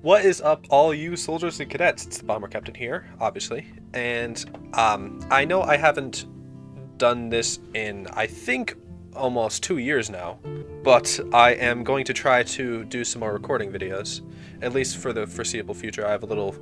What is up, all you soldiers and cadets? It's the Bomber Captain here, obviously. And I know I haven't done this in, I think, almost 2 years now. But I am going to try to do some more recording videos. At least for the foreseeable future. I have a little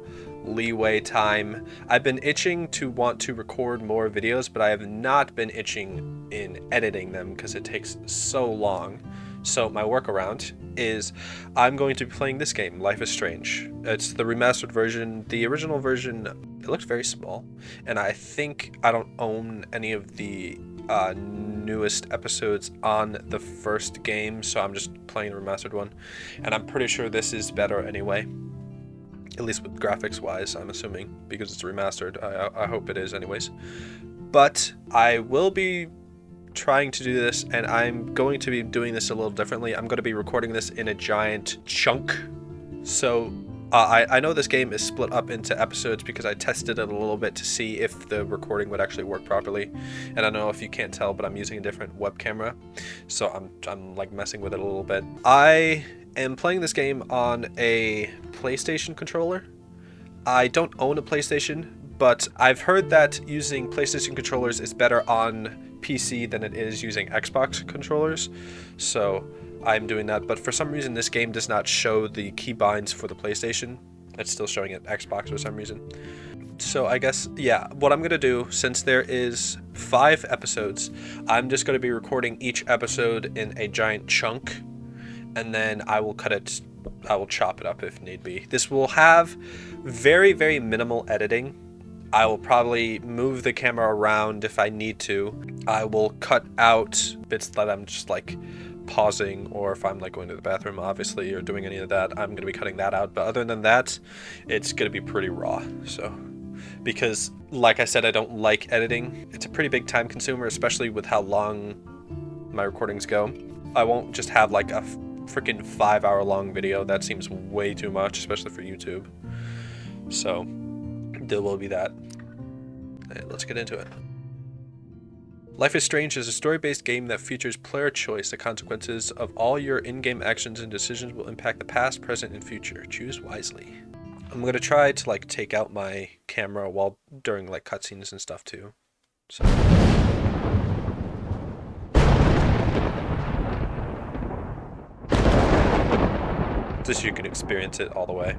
leeway time. I've been itching to want to record more videos, but I have not been itching in editing them because it takes so long. So my workaround is I'm going to be playing this game, Life is Strange. It's the remastered version. The original version, it looks very small, and I think I don't own any of the newest episodes on the first game, so I'm just playing the remastered one, and I'm pretty sure this is better anyway, at least with graphics wise, I'm assuming, because it's remastered. I hope it is anyways. But I will be trying to do this, and I'm going to be doing this a little differently. I'm going to be recording this in a giant chunk. So I know this game is split up into episodes because I tested it a little bit to see if the recording would actually work properly. And I don't know if you can't tell, but I'm using a different web camera, so I'm like messing with it a little bit. I am playing this game on a PlayStation controller. I don't own a PlayStation, but I've heard that using PlayStation controllers is better on PC than it is using Xbox controllers, so I'm doing that. But for some reason this game does not show the keybinds for the PlayStation. It's still showing it Xbox for some reason. So I guess, yeah, what I'm gonna do, since there is 5 episodes, I'm just gonna be recording each episode in a giant chunk, and then I will chop it up if need be. This will have very, very minimal editing. I will probably move the camera around if I need to. I will cut out bits that I'm just like pausing, or if I'm like going to the bathroom, obviously, or doing any of that, I'm going to be cutting that out. But other than that, it's going to be pretty raw. So, because like I said, I don't like editing. It's a pretty big time consumer, especially with how long my recordings go. I won't just have like a freaking 5-hour long video. That seems way too much, especially for YouTube. So there will be that. Right, let's get into it. Life is Strange is a story-based game that features player choice. The consequences of all your in-game actions and decisions will impact the past, present, and future. Choose wisely. I'm gonna try to like take out my camera while during like cutscenes and stuff too. So just so you can experience it all the way.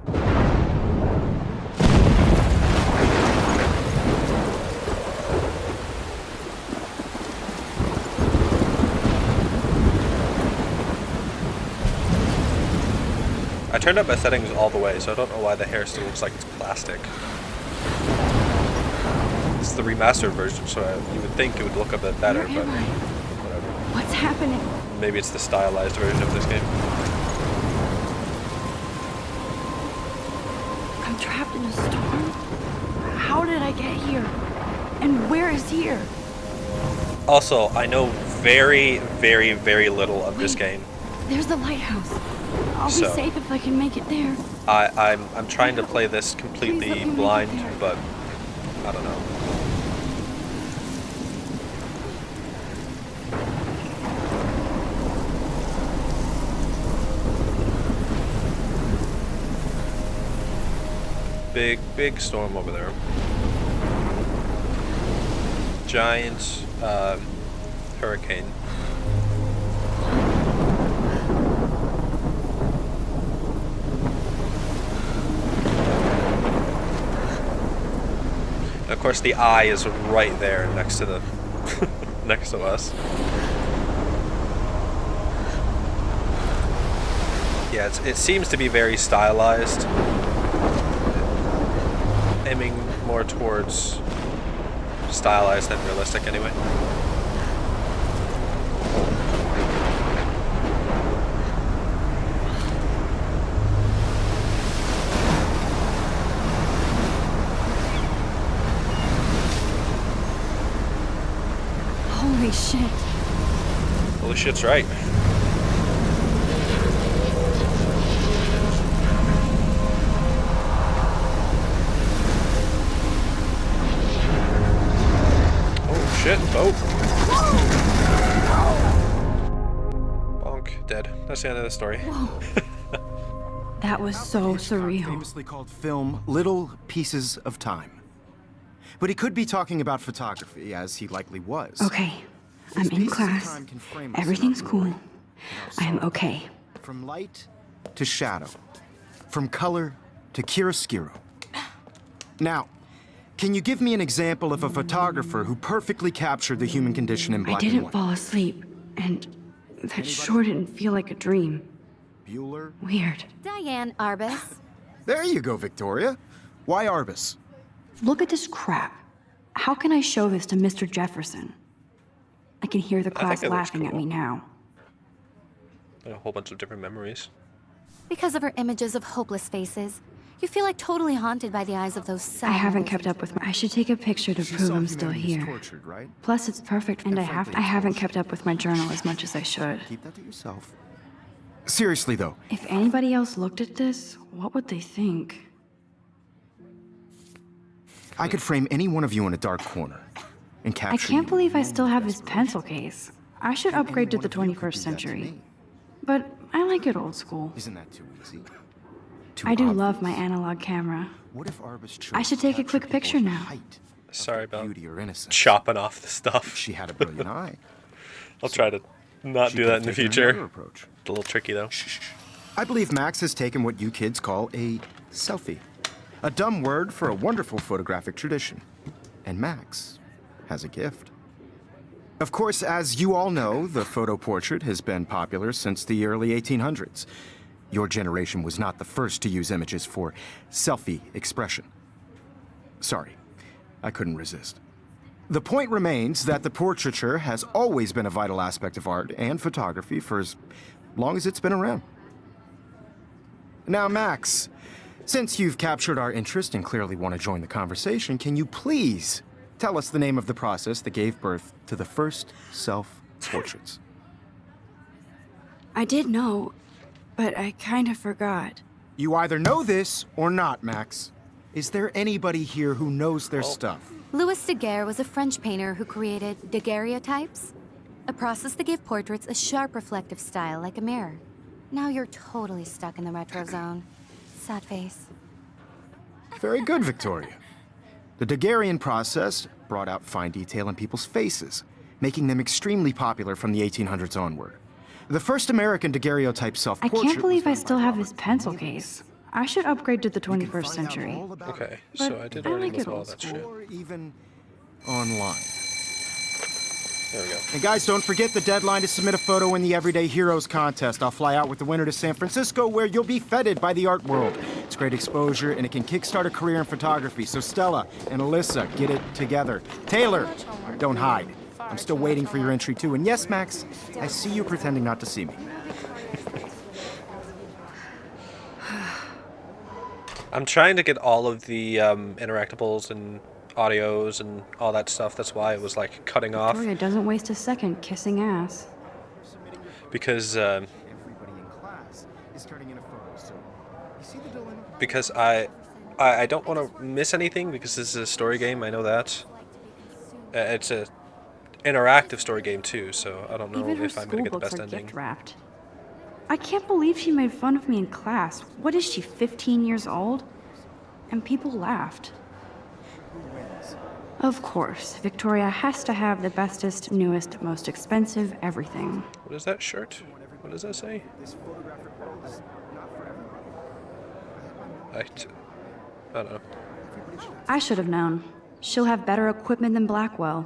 I turned up my settings all the way, so I don't know why the hair still looks like it's plastic. It's the remastered version, so you would think it would look a bit better, but whatever. What's happening? Maybe it's the stylized version of this game. I'm trapped in a storm? How did I get here? And where is here? Also, I know very, very, very little of this game. There's the lighthouse. I'll be safe if I can make it there. I'm trying to play this completely blind, but I don't know. Big storm over there. Giant hurricane. And of course the eye is right there next to the next to us. Yeah, it seems to be very stylized, aiming more towards stylized than realistic anyway. Holy shit. Holy shit's right. Oh shit, boat. Bonk, dead. That's the end of the story. Whoa. That was so surreal. Famously called film Little Pieces of Time. But he could be talking about photography, as he likely was. Okay, I'm in class. Everything's cool. I'm okay. From light to shadow. From color to chiaroscuro. Now, can you give me an example of a photographer who perfectly captured the human condition in I black and didn't white? fall asleep, and that sure didn't feel like a dream. Bueller? Weird. Diane Arbus. There you go, Victoria. Why Arbus? Look at this crap. How can I show this to Mr. Jefferson? I can hear the class it looks laughing at cool. me now. A whole bunch of different memories. Because of her images of hopeless faces, you feel like totally haunted by the eyes of those sad I haven't faces. kept up with my... I should take a picture to She prove saw I'm still humanity as here. tortured, right? Plus, it's perfect, and I haven't kept up with my journal as much as I should. Keep that to yourself. Seriously, though, If anybody else looked at this, what would they think? I could frame any one of you in a dark corner and capture I can't you believe I in still have this desperation. pencil case. I should upgrade to Any the one of you could 21st do that to century. me. But I like it old school. Isn't that too easy? Too I do obvious? love my analog camera. What if Arbus chose I should to take a capture quick picture people at now. the height of Sorry their about beauty or innocence? Chopping off the stuff. She had a brilliant eye. I'll try to not She do could that in the have taken another future. approach. It's a little tricky though. I believe Max has taken what you kids call a selfie. A dumb word for a wonderful photographic tradition. And Max has a gift. Of course, as you all know, the photo portrait has been popular since the early 1800s. Your generation was not the first to use images for selfie expression. Sorry, I couldn't resist. The point remains that the portraiture has always been a vital aspect of art and photography for as long as it's been around. Now, Max, since you've captured our interest and clearly want to join the conversation, can you please tell us the name of the process that gave birth to the first self-portraits? I did know, but I kind of forgot. You either know this or not, Max. Is there anybody here who knows their stuff? Louis Daguerre was a French painter who created daguerreotypes, a process that gave portraits a sharp reflective style like a mirror. Now you're totally stuck in the retro zone. Sad face. Very good, Victoria. The Daguerrean process brought out fine detail in people's faces, making them extremely popular from the 1800s onward. The first American daguerreotype I self-portrait can't believe I was done still by have Robert this pencil Louis. case. I should upgrade to the You can 21st find out century. all about Okay, But so I did I already like list it all old that school. shit. or even online. There we go. And guys, don't forget the deadline to submit a photo in the Everyday Heroes contest. I'll fly out with the winner to San Francisco, where you'll be feted by the art world. It's great exposure, and it can kickstart a career in photography. So Stella and Alyssa, get it together. Taylor, don't hide. I'm still waiting for your entry too. And yes, Max, I see you pretending not to see me. I'm trying to get all of the interactables and audios and all that stuff. That's why it was like cutting off Victoria doesn't waste a second kissing ass. because Everybody in class is turning in a photo, so you see the dilemma? because I don't want to miss anything because this is a story game. I know that. It's a interactive story game too, so I don't know Even her if I'm school gonna get the books best are ending. gift wrapped. I can't believe she made fun of me in class. What is she, 15 years old? And people laughed. Of course, Victoria has to have the bestest, newest, most expensive everything. What is that shirt? What does that say? This photographic world is not for everybody. I don't know. I should have known. She'll have better equipment than Blackwell.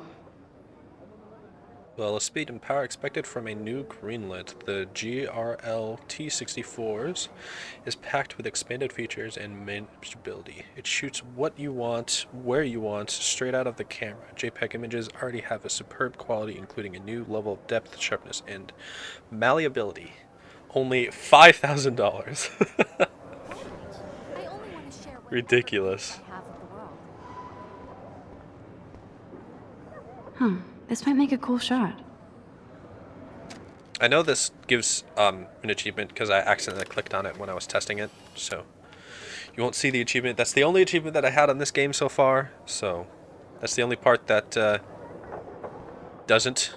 Well, the speed and power expected from a new greenlit, the GRL T64s, is packed with expanded features and manageability. It shoots what you want, where you want, straight out of the camera. JPEG images already have a superb quality, including a new level of depth, sharpness, and malleability. Only $5,000. I only want to share what Ridiculous. I have of the world. This might make a cool shot. I know this gives an achievement because I accidentally clicked on it when I was testing it, so you won't see the achievement. That's the only achievement that I had on this game so far, so that's the only part that doesn't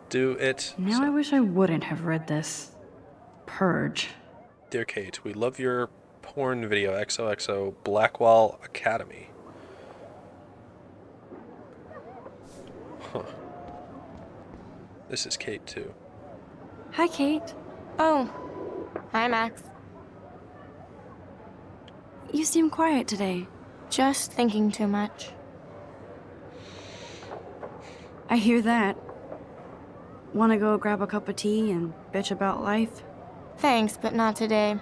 do it. Now so. I wish I wouldn't have read this. Purge. Dear Kate, we love your porn video XOXO Blackwell Academy. Huh. This is Kate too. Hi, Kate. Oh, hi, Max. You seem quiet today. Just thinking too much. I hear that. Want to go grab a cup of tea and bitch about life? Thanks, but not today.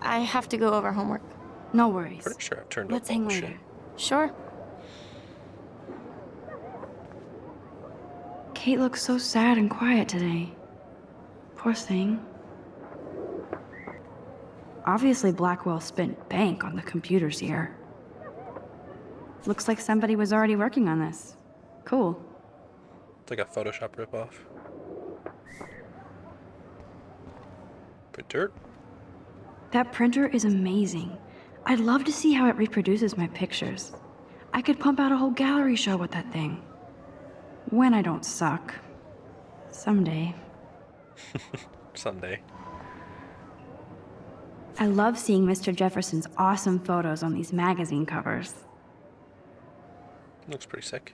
I have to go over homework. No worries. Pretty sure I've turned Let's up all hang the later. shit. Sure. Kate looks so sad and quiet today. Poor thing. Obviously, Blackwell spent bank on the computers here. Looks like somebody was already working on this. Cool. It's like a Photoshop ripoff. Printer? That printer is amazing. I'd love to see how it reproduces my pictures. I could pump out a whole gallery show with that thing. When I don't suck. Someday. Someday. I love seeing Mr. Jefferson's awesome photos on these magazine covers. Looks pretty sick.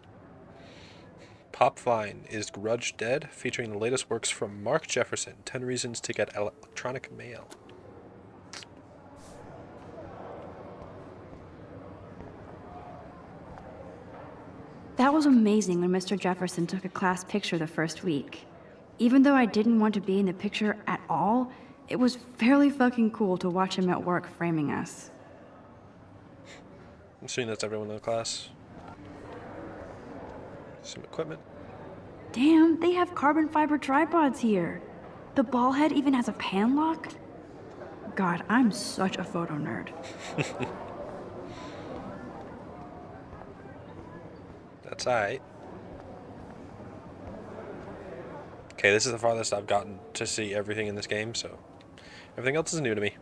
Pop Vine, Is Grudge Dead? Featuring the latest works from Mark Jefferson. 10 Reasons to Get Electronic Mail. That was amazing when Mr. Jefferson took a class picture the first week. Even though I didn't want to be in the picture at all, it was fairly fucking cool to watch him at work framing us. I'm assuming that's everyone in the class. Some equipment. Damn, they have carbon fiber tripods here. The ball head even has a pan lock. God, I'm such a photo nerd. That's alright. Okay, this is the farthest I've gotten to see everything in this game, so everything else is new to me.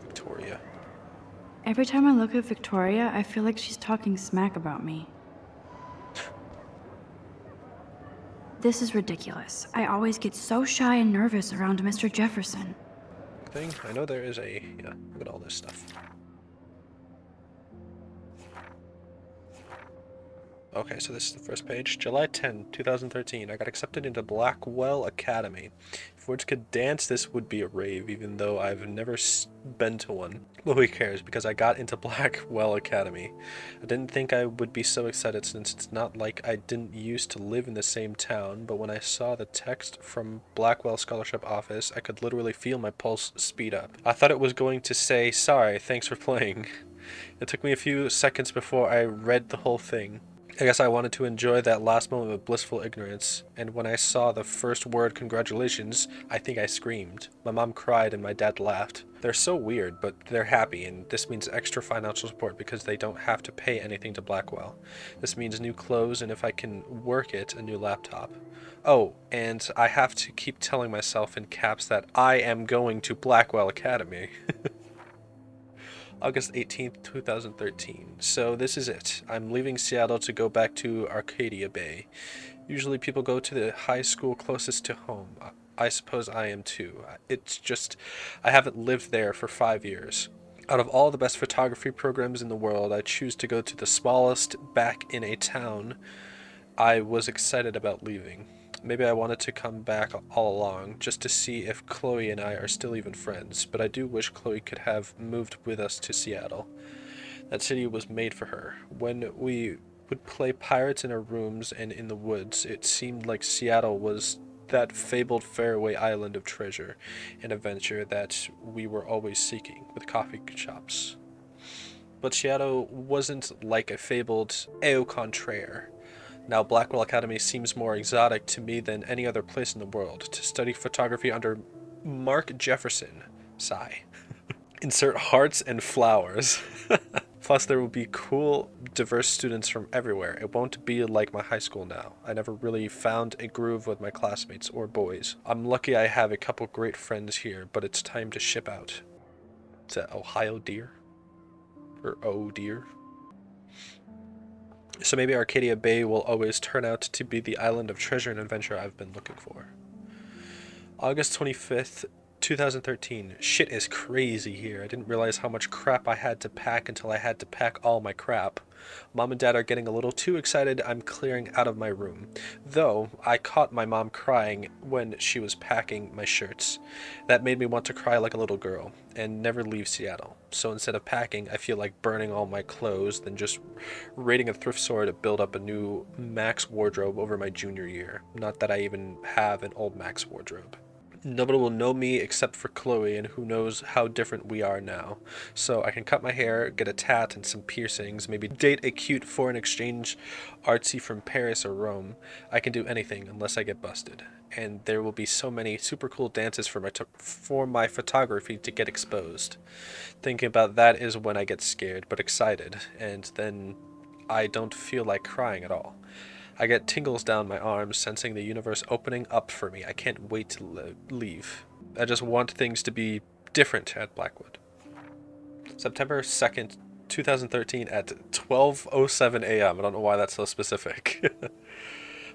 Victoria. Every time I look at Victoria, I feel like she's talking smack about me. This is ridiculous. I always get so shy and nervous around Mr. Jefferson. Thing. I know there is a... Yeah, look at all this stuff. Okay, so this is the first page. July 10, 2013. I got accepted into Blackwell Academy. If words could dance, this would be a rave, even though I've never been to one. Well, who cares, because I got into Blackwell Academy. I didn't think I would be so excited since it's not like I didn't used to live in the same town, but when I saw the text from Blackwell Scholarship Office, I could literally feel my pulse speed up. I thought it was going to say, sorry, thanks for playing. It took me a few seconds before I read the whole thing. I guess I wanted to enjoy that last moment of blissful ignorance, and when I saw the first word, congratulations, I think I screamed. My mom cried and my dad laughed. They're so weird, but they're happy, and this means extra financial support because they don't have to pay anything to Blackwell. This means new clothes, and if I can work it, a new laptop. Oh, and I have to keep telling myself in caps that I am going to Blackwell Academy. August 18th, 2013. So this is it. I'm leaving Seattle to go back to Arcadia Bay. Usually people go to the high school closest to home. I suppose I am too. It's just, I haven't lived there for 5 years. Out of all the best photography programs in the world, I choose to go to the smallest back in a town. I was excited about leaving. Maybe I wanted to come back all along, just to see if Chloe and I are still even friends, but I do wish Chloe could have moved with us to Seattle. That city was made for her. When we would play pirates in our rooms and in the woods, it seemed like Seattle was that fabled faraway island of treasure and adventure that we were always seeking, with coffee shops. But Seattle wasn't like a fabled au contraire. Now Blackwell Academy seems more exotic to me than any other place in the world. To study photography under Mark Jefferson. Sigh. Insert hearts and flowers. Plus there will be cool, diverse students from everywhere. It won't be like my high school now. I never really found a groove with my classmates or boys. I'm lucky I have a couple great friends here, but it's time to ship out. Is that Ohio dear? Or oh dear? So maybe Arcadia Bay will always turn out to be the island of treasure and adventure I've been looking for. August 25th, 2013. Shit is crazy here. I didn't realize how much crap I had to pack until I had to pack all my crap. Mom and Dad are getting a little too excited I'm clearing out of my room. Though, I caught my mom crying when she was packing my shirts. That made me want to cry like a little girl, and never leave Seattle. So instead of packing, I feel like burning all my clothes, then just raiding a thrift store to build up a new Max wardrobe over my junior year. Not that I even have an old Max wardrobe. Nobody will know me except for Chloe, and who knows how different we are now. So I can cut my hair, get a tat and some piercings, maybe date a cute foreign exchange artsy from Paris or Rome. I can do anything unless I get busted. And there will be so many super cool dances for my photography to get exposed. Thinking about that is when I get scared, but excited, and then I don't feel like crying at all. I get tingles down my arms, sensing the universe opening up for me. I can't wait to leave. I just want things to be different at Blackwood. September 2nd, 2013 at 12:07 a.m. I don't know why that's so specific.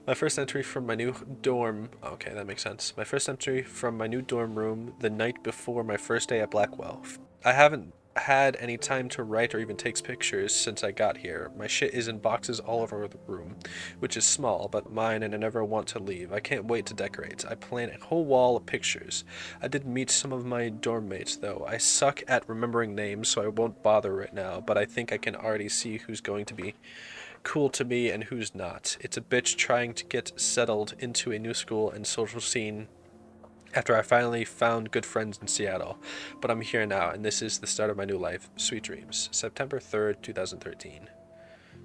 My first entry from my new dorm... Okay, that makes sense. My first entry from my new dorm room the night before my first day at Blackwell. I haven't had any time to write or even take pictures since I got here. My shit is in boxes all over the room, which is small, but mine, and I never want to leave. I can't wait to decorate. I plan a whole wall of pictures. I did meet some of my dorm mates, though. I suck at remembering names, so I won't bother right now, but I think I can already see who's going to be cool to me and who's not. It's a bitch trying to get settled into a new school and social scene after I finally found good friends in Seattle. But I'm here now, and this is the start of my new life. Sweet dreams. September 3rd, 2013.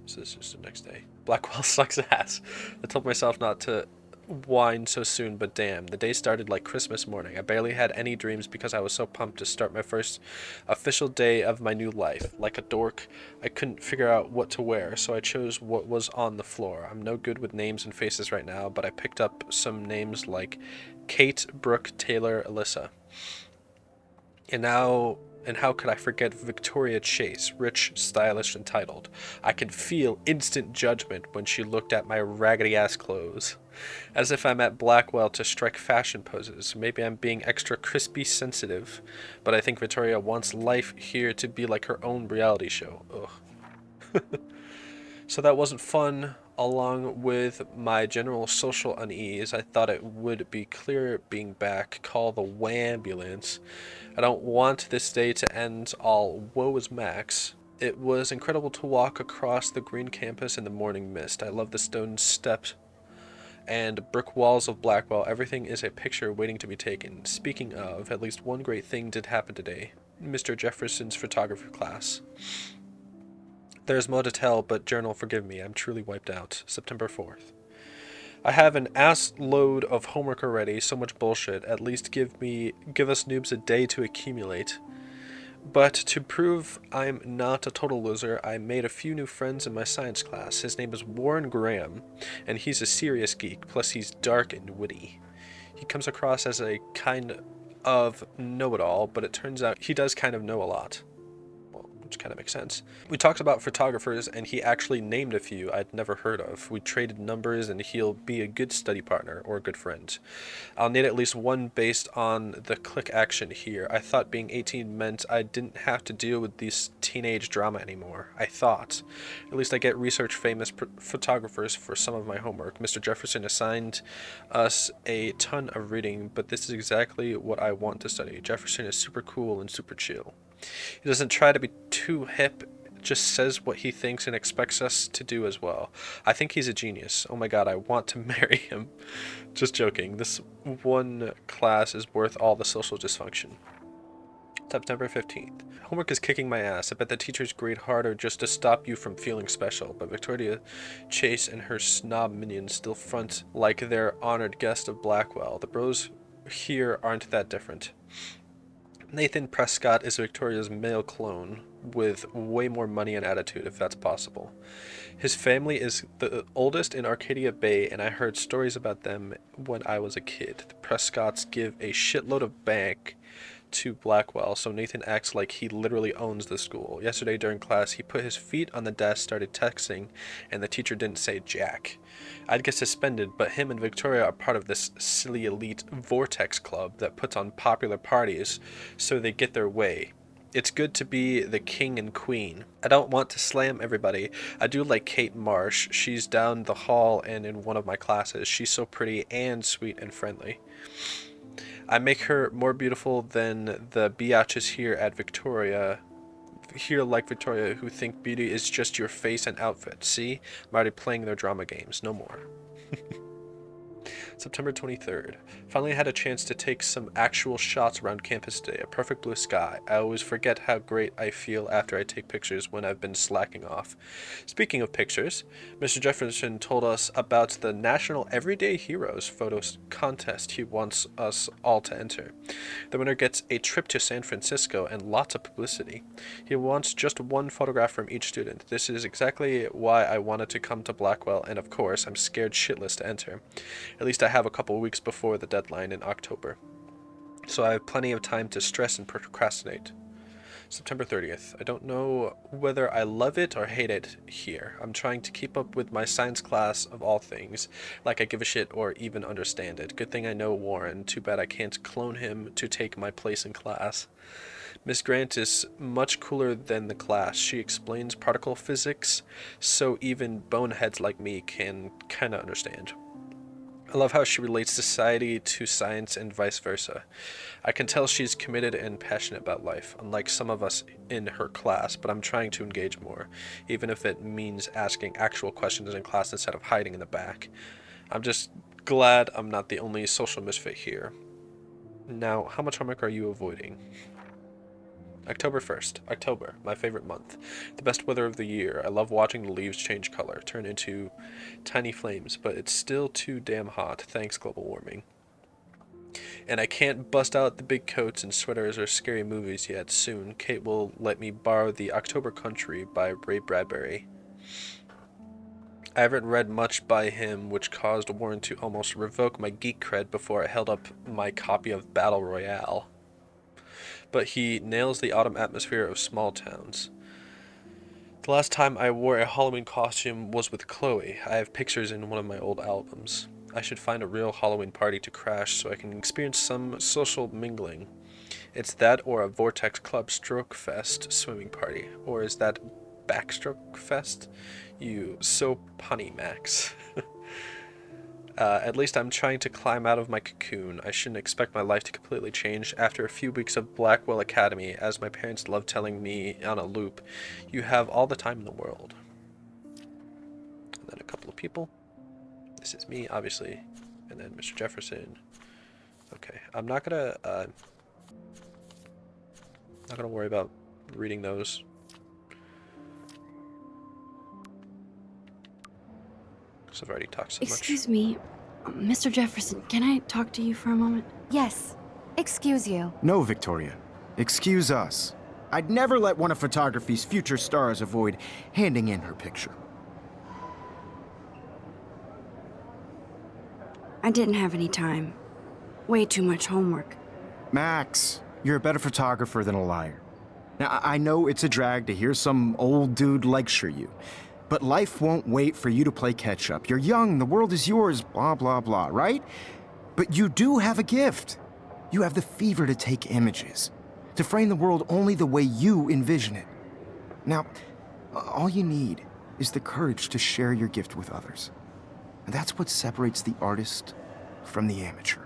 So this is the next day. Blackwell sucks ass. I told myself not to whine so soon, but damn, the day started like Christmas morning. I barely had any dreams because I was so pumped to start my first official day of my new life. Like a dork, I couldn't figure out what to wear, so I chose what was on the floor. I'm no good with names and faces right now, but I picked up some names like Kate, Brooke, Taylor, Alyssa. And how could I forget Victoria Chase, rich, stylish, and titled? I could feel instant judgment when she looked at my raggedy-ass clothes. As if I'm at Blackwell to strike fashion poses. Maybe I'm being extra crispy sensitive, but I think Victoria wants life here to be like her own reality show. Ugh. So that wasn't fun. Along with my general social unease, I thought it would be clear being back. Call the wambulance. I don't want this day to end all woe is Max. It was incredible to walk across the green campus in the morning mist. I love the stone steps and brick walls of Blackwell. Everything is a picture waiting to be taken. Speaking of, at least one great thing did happen today. Mr. Jefferson's photography class. There's more to tell, but journal, forgive me. I'm truly wiped out. September 4th. I have an ass load of homework already, so much bullshit. At least give us noobs a day to accumulate. But to prove I'm not a total loser, I made a few new friends in my science class. His name is Warren Graham, and he's a serious geek, plus he's dark and witty. He comes across as a kind of know-it-all, but it turns out he does kind of know a lot. Which kind of makes sense. We talked about photographers, and he actually named a few I'd never heard of. We traded numbers, and he'll be a good study partner or a good friend. I'll need at least one based on the click action here. I thought being 18 meant I didn't have to deal with this teenage drama anymore. I thought. At least I get research famous photographers for some of my homework. Mr. Jefferson assigned us a ton of reading, but this is exactly what I want to study. Jefferson is super cool and super chill. He doesn't try to be too hip, just says what he thinks and expects us to do as well. I think he's a genius. Oh my god, I want to marry him. Just joking. This one class is worth all the social dysfunction. September 15th. Homework is kicking my ass. I bet the teachers grade harder just to stop you from feeling special, but Victoria Chase and her snob minions still front like they're honored guest of Blackwell. The bros here aren't that different. Nathan Prescott is Victoria's male clone, with way more money and attitude, if that's possible. His family is the oldest in Arcadia Bay, and I heard stories about them when I was a kid. The Prescotts give a shitload of bank to Blackwell, so Nathan acts like he literally owns the school. Yesterday during class, he put his feet on the desk, started texting, and the teacher didn't say jack. I'd get suspended, but him and Victoria are part of this silly elite Vortex club that puts on popular parties so they get their way. It's good to be the king and queen. I don't want to slam everybody. I do like Kate Marsh. She's down the hall and in one of my classes. She's so pretty and sweet and friendly. I make her more beautiful than the biatches here at Victoria. Here like Victoria who think beauty is just your face and outfit. See? I'm already playing their drama games. No more. September 23rd. Finally had a chance to take some actual shots around campus today. A perfect blue sky. I always forget how great I feel after I take pictures when I've been slacking off. Speaking of pictures, Mr. Jefferson told us about the National Everyday Heroes photos contest he wants us all to enter. The winner gets a trip to San Francisco and lots of publicity. He wants just one photograph from each student. This is exactly why I wanted to come to Blackwell, and of course, I'm scared shitless to enter. At least I have a couple weeks before the deadline in October, so I have plenty of time to stress and procrastinate. September 30th. I don't know whether I love it or hate it here. I'm trying to keep up with my science class of all things, like I give a shit or even understand it. Good thing I know Warren. Too bad I can't clone him to take my place in class. Miss Grant is much cooler than the class. She explains particle physics, so even boneheads like me can kinda understand. I love how she relates society to science and vice versa. I can tell she's committed and passionate about life, unlike some of us in her class, but I'm trying to engage more, even if it means asking actual questions in class instead of hiding in the back. I'm just glad I'm not the only social misfit here. Now, how much homework are you avoiding? October 1st. October, my favorite month. The best weather of the year. I love watching the leaves change color, turn into tiny flames, but it's still too damn hot, thanks global warming. And I can't bust out the big coats and sweaters or scary movies yet. Soon, Kate will let me borrow The October Country by Ray Bradbury. I haven't read much by him, which caused Warren to almost revoke my geek cred before I held up my copy of Battle Royale. But he nails the autumn atmosphere of small towns. The last time I wore a Halloween costume was with Chloe. I have pictures in one of my old albums. I should find a real Halloween party to crash so I can experience some social mingling. It's that or a Vortex Club Stroke Fest swimming party. Or is that Backstroke Fest? You so punny, Max. At least I'm trying to climb out of my cocoon. I shouldn't expect my life to completely change after a few weeks of Blackwell Academy, as my parents love telling me on a loop, you have all the time in the world. And then a couple of people. This is me, obviously. And then Mr. Jefferson. Okay, I'm not gonna worry about reading those. I've already talked so much. Excuse me, Mr. Jefferson, can I talk to you for a moment? Yes. Excuse you. No, Victoria. Excuse us. I'd never let one of photography's future stars avoid handing in her picture. I didn't have any time. Way too much homework. Max, you're a better photographer than a liar. Now, I know it's a drag to hear some old dude lecture you, but life won't wait for you to play catch-up. You're young, the world is yours, blah, blah, blah, right? But you do have a gift. You have the fever to take images, to frame the world only the way you envision it. Now, all you need is the courage to share your gift with others. And that's what separates the artist from the amateur.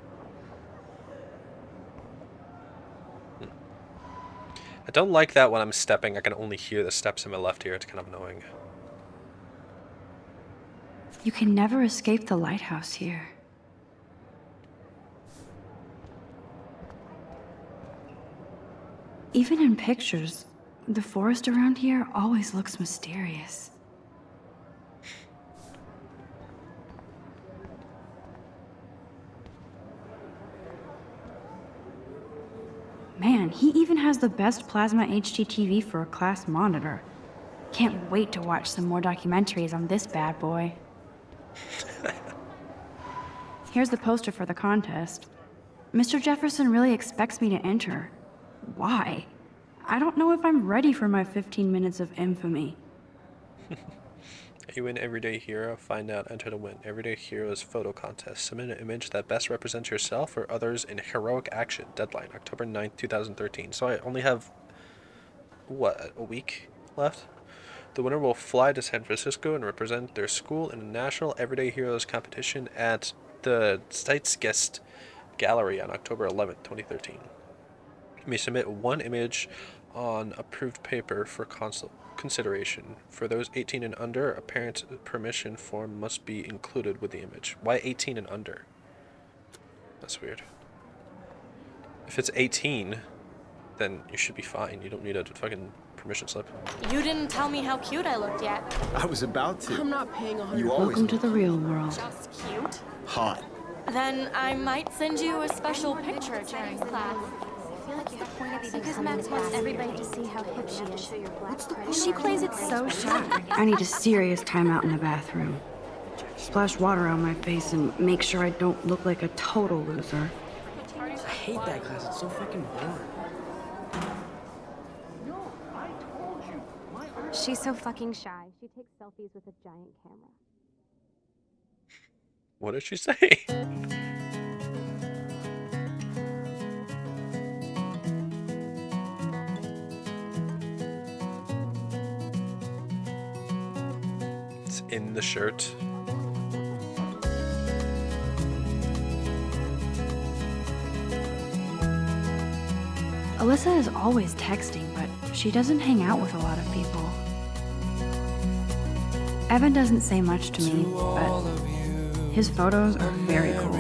I don't like that when I'm stepping, I can only hear the steps in my left ear. It's kind of annoying. You can never escape the lighthouse here. Even in pictures, the forest around here always looks mysterious. Man, he even has the best plasma HDTV for a class monitor. Can't wait to watch some more documentaries on this bad boy. Here's the poster for the contest. Mr. Jefferson really expects me to enter. Why? I don't know if I'm ready for my 15 minutes of infamy. Are you an everyday hero? Find out, enter to win. Everyday Heroes photo contest. Submit an image that best represents yourself or others in heroic action. Deadline, October 9th, 2013. So I only have, what, a week left? The winner will fly to San Francisco and represent their school in a national Everyday Heroes competition at the site's guest gallery on October 11th, 2013. You may submit one image on approved paper for consideration. For those 18 and under, a parent permission form must be included with the image. Why 18 and under? That's weird. If it's 18, then you should be fine. You don't need a fucking permission slip. You didn't tell me how cute I looked yet. I was about to. I'm not paying 100. You always Welcome to the real world. Just cute? hot. Then I might send you a special picture during class. Because Max wants everybody to see how hip she is. She plays it so sharp. I need a serious timeout in the bathroom. Splash water on my face and make sure I don't look like a total loser. I hate that class. It's so fucking boring. She's so fucking shy. She takes selfies with a giant camera. What did she say? It's in the shirt. Alyssa is always texting, but she doesn't hang out with a lot of people. Evan doesn't say much to me, but his photos are very cool.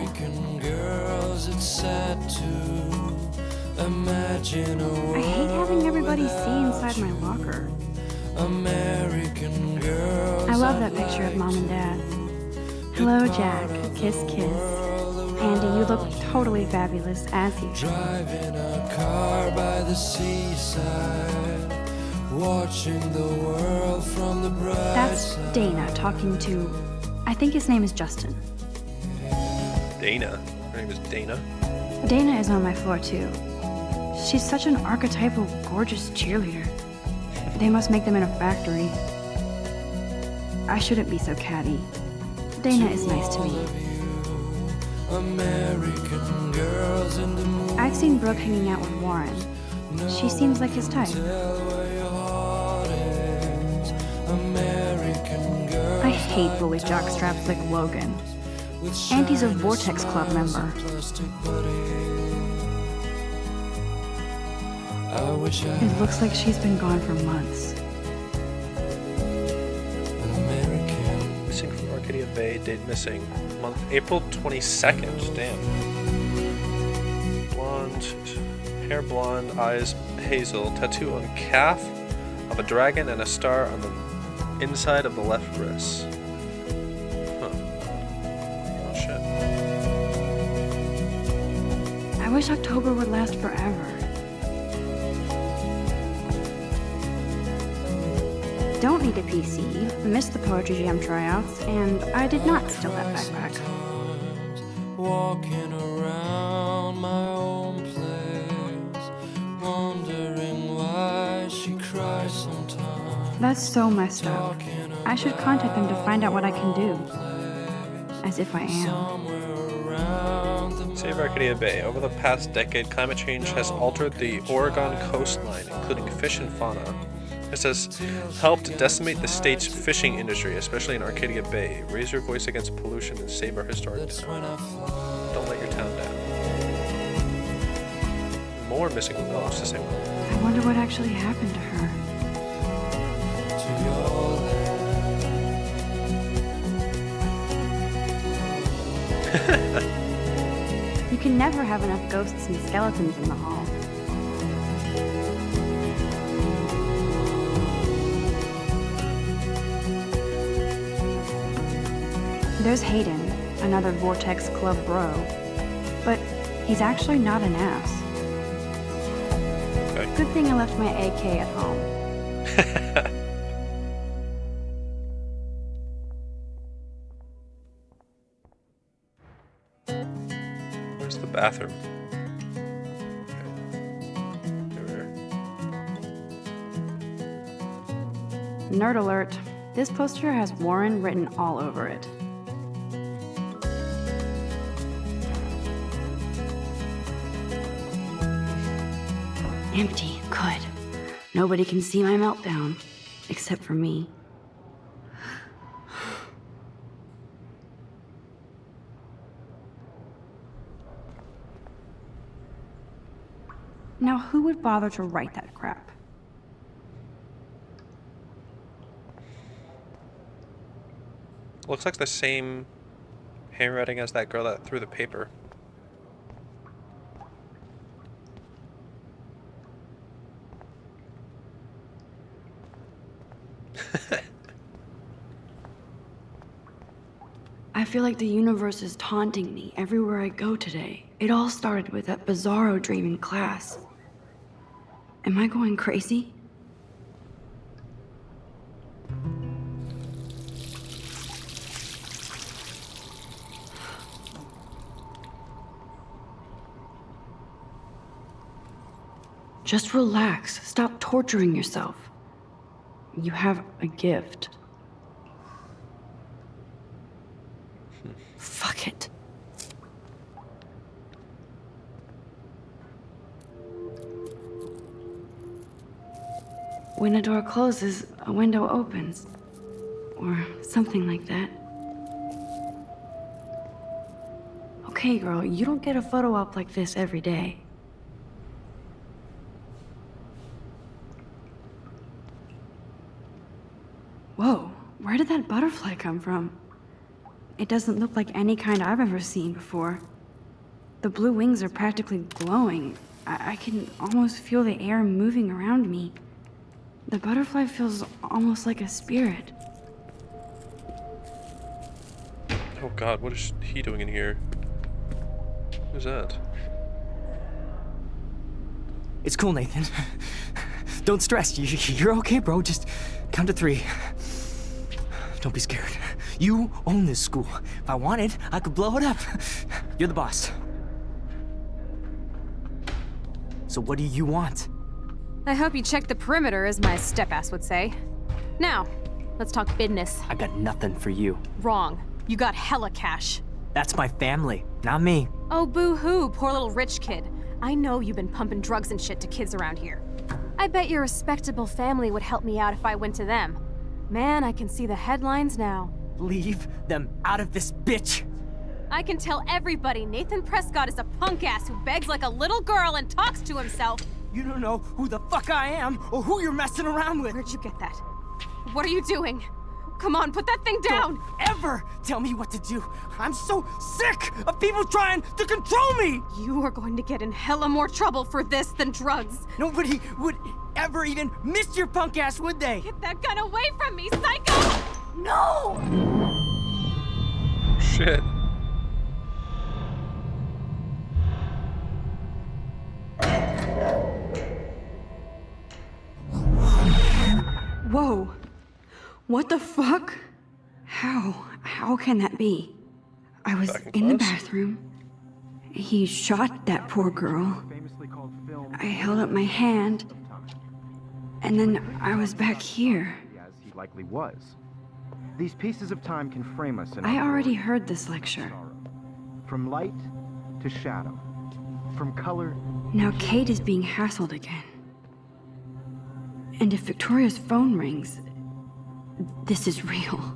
I hate having everybody see inside my locker. I love that picture of Mom and Dad. Hello, Jack. Kiss, kiss. Andy, you look totally fabulous as usual. Driving a car by the seaside, watching the world from the bright That's side. Dana talking to, I think his name is Justin. Dana. Her name is Dana. Dana is on my floor too. She's such an archetypal, gorgeous cheerleader. They must make them in a factory. I shouldn't be so catty. Dana is nice to me. American girls in the moon. I've seen Brooke hanging out with Warren. She seems like his type. Where your heart is. American girls I hate bully jockstraps like Logan. with Auntie's a shiny Vortex Club smiles member. and plastic buddies. I wish I It looks like she's been gone for months. an American. Missing from Arcadia Bay. Date missing. Month April 22nd. Damn. Blonde. Hair blonde. Eyes hazel. Tattoo on calf of a dragon and a star on the inside of the left wrist. Huh. Oh shit. I wish October would last forever. Don't need a PC, missed the Poetry Jam tryouts, and I did not steal that backpack. Walking around my own place, wondering why she cries sometimes. That's so messed up. I should contact them to find out what I can do. As if I am. Somewhere around the Save Arcadia Bay. Over the past decade, climate change has altered the Oregon coastline, including fish and fauna. This has helped decimate the state's fishing industry, especially in Arcadia Bay. Raise your voice against pollution and save our historic town. Don't let your town down. More missing. Oh, it's the same one. I wonder what actually happened to her. to your You can never have enough ghosts and skeletons in the hall. There's Hayden, another Vortex Club bro. But he's actually not an ass. Okay. Good thing I left my AK at home. Where's the bathroom? Okay. There we Nerd alert. This poster has Warren written all over it. Empty. Good. Nobody can see my meltdown. Except for me. Now, who would bother to write that crap? Looks like the same handwriting as that girl that threw the paper. I feel like the universe is taunting me everywhere I go today. It all started with that bizarro dream in class. Am I going crazy? Just relax. Stop torturing yourself. You have a gift. Fuck it. When a door closes, a window opens. Or something like that. Okay, girl, you don't get a photo op like this every day. Whoa, where did that butterfly come from? It doesn't look like any kind I've ever seen before. The blue wings are practically glowing. I can almost feel the air moving around me. The butterfly feels almost like a spirit. Oh god, what is he doing in here? Who's that? It's cool, Nathan. Don't stress. You're okay, bro. Just count to 3. Don't be scared. You own this school. If I wanted, I could blow it up. You're the boss. So what do you want? I hope you checked the perimeter, as my step-ass would say. Now, let's talk business. I got nothing for you. Wrong. You got hella cash. That's my family, not me. Oh, boo-hoo, poor little rich kid. I know you've been pumping drugs and shit to kids around here. I bet your respectable family would help me out if I went to them. Man, I can see the headlines now. Leave them out of this bitch. I can tell everybody Nathan Prescott is a punk ass who begs like a little girl and talks to himself. You don't know who the fuck I am or who you're messing around with. Where'd you get that? What are you doing? Come on, put that thing down! Don't ever tell me what to do. I'm so sick of people trying to control me! You are going to get in hella more trouble for this than drugs. Nobody would ever even miss your punk ass, would they? Get that gun away from me, psycho! No! Shit. Whoa. What the fuck? How can that be? I was Back in the class? bathroom. He shot that poor girl. I held up my hand. And then I was back here. As he likely was. These pieces of time can frame us in I our already glory heard this and lecture. sorrow. From light to shadow. From color. Now Kate is being hassled again. And if Victoria's phone rings, this is real.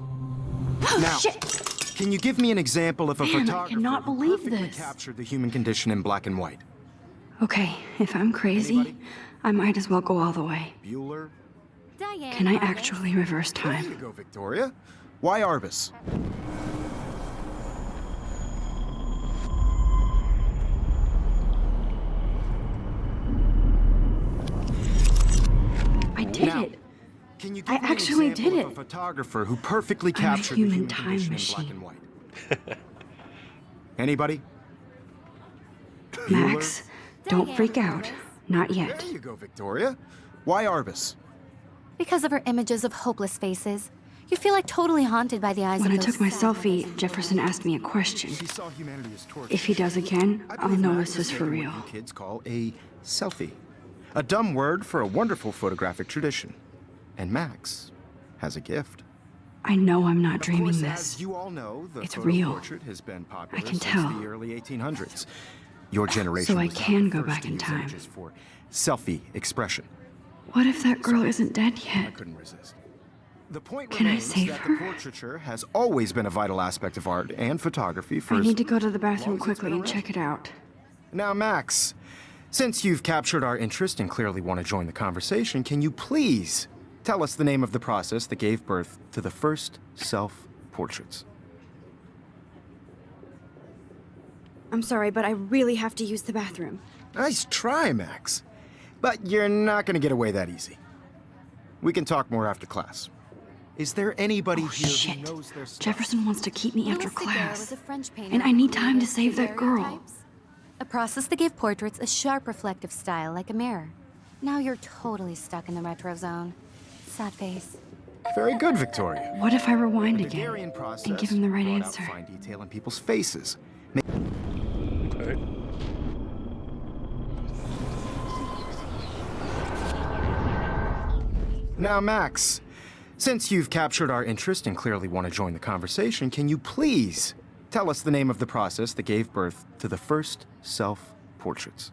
Now, Shit! can you give me an example of a Man, I photographer cannot who believe perfectly this. captured the human condition in black and white? Okay, if I'm crazy, Anybody? I might as well go all the way. Bueller? Diane Can I Arbus. actually reverse There you time? go, Victoria. Why Arbus? I did Now, it! Can you I give me actually an example did of it. a photographer who perfectly I'm a captured the human human time condition in black machine. and white? Anybody? Max, don't Diane freak out. Arbus. Not yet. There you go, Victoria. Why Arbus? Because of her images of hopeless faces, you feel like totally haunted by the eyes When I of those took my sad selfie, lovers. Jefferson asked me a question. She saw humanity as tortured. If he does again, I I'll believe know Max this has is for taken real. what you kids call a selfie. A dumb word for a wonderful photographic tradition. And Max has a gift. I know I'm not Of dreaming course, this. as you all know, the It's photo real. portrait has been popular I can since tell. the early 1800s. Your generation So I was not can the go first back to in use time. images for selfie expression. What if that girl isn't dead I yet? couldn't resist. The point Can I remains save that her? the portraiture has always been a vital aspect of art and photography for I as need to go to the long bathroom as it's quickly been and around. check it out. Now, Max, since you've captured our interest and clearly want to join the conversation, can you please tell us the name of the process that gave birth to the first self-portraits? I'm sorry, but I really have to use the bathroom. Nice try, Max. But you're not going to get away that easy. We can talk more after class. Is there anybody Oh, here shit. who knows their stuff? Jefferson wants to keep me after Louis Daguerre class. was a French painter And I who need time to created save that girl. daguerreotypes, a process that gave portraits a sharp reflective style like a mirror. Now you're totally stuck in the retro zone. Sad face. Very good, Victoria. What if I rewind The again Daguerrean process and give him the right brought out answer? fine detail in people's faces. Okay. Now, Max, since you've captured our interest and clearly want to join the conversation, can you please tell us the name of the process that gave birth to the first self-portraits?